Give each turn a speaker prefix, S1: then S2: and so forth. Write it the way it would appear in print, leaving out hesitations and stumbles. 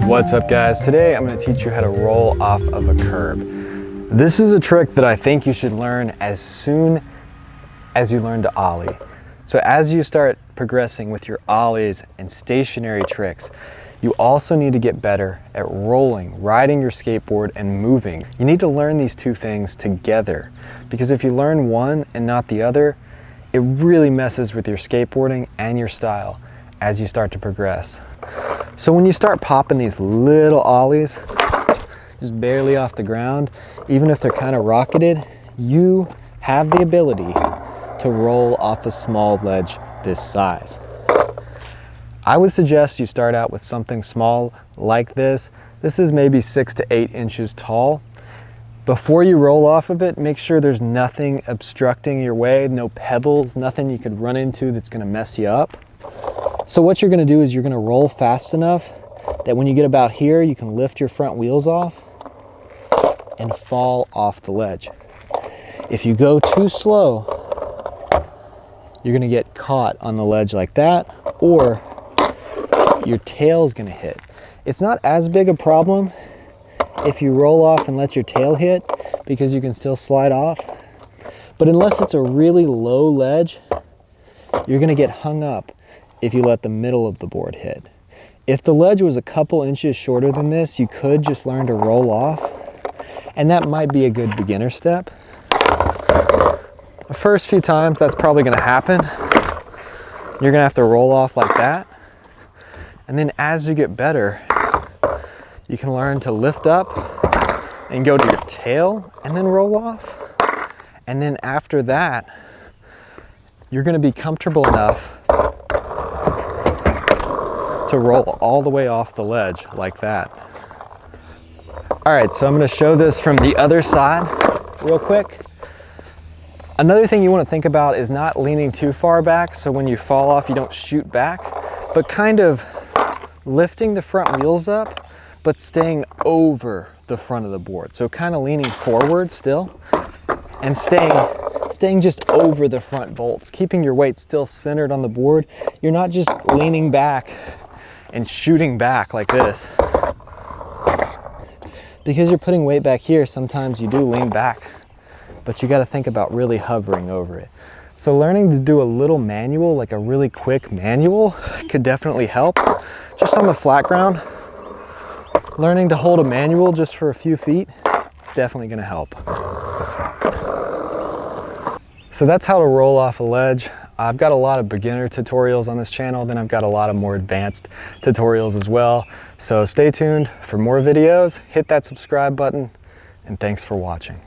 S1: What's up guys? Today I'm going to teach you how to roll off of a curb. This is a trick that I think you should learn as soon as you learn to ollie. So as you start progressing with your ollies and stationary tricks, you also need to get better at rolling, riding your skateboard, and moving. You need to learn these two things together, because if you learn one and not the other, it really messes with your skateboarding and your style as you start to progress. So when you start popping these little ollies, just barely off the ground, even if they're kind of rocketed, you have the ability to roll off a small ledge this size. I would suggest you start out with something small like this. This is maybe 6 to 8 inches tall. Before you roll off of it, make sure there's nothing obstructing your way, no pebbles, nothing you could run into that's gonna mess you up. So what you're gonna do is you're gonna roll fast enough that when you get about here, you can lift your front wheels off and fall off the ledge. If you go too slow, you're gonna get caught on the ledge like that, or your tail's gonna hit. It's not as big a problem if you roll off and let your tail hit, because you can still slide off. But unless it's a really low ledge, you're gonna get hung up if you let the middle of the board hit. If the ledge was a couple inches shorter than this, you could just learn to roll off, and that might be a good beginner step. The first few times that's probably gonna happen. You're gonna have to roll off like that. And then as you get better, you can learn to lift up and go to your tail and then roll off. And then after that, you're gonna be comfortable enough to roll all the way off the ledge like that. All right, so I'm gonna show this from the other side real quick. Another thing you wanna think about is not leaning too far back, so when you fall off, you don't shoot back, but kind of lifting the front wheels up, but staying over the front of the board. So kind of leaning forward still, and staying just over the front bolts, keeping your weight still centered on the board. You're not just leaning back and shooting back like this. Because you're putting weight back here, sometimes you do lean back, but you gotta think about really hovering over it. So learning to do a little manual, like a really quick manual, could definitely help. Just on the flat ground, learning to hold a manual just for a few feet, it's definitely gonna help. So that's how to roll off a ledge. I've got a lot of beginner tutorials on this channel, then I've got a lot of more advanced tutorials as well. So stay tuned for more videos, hit that subscribe button, and thanks for watching.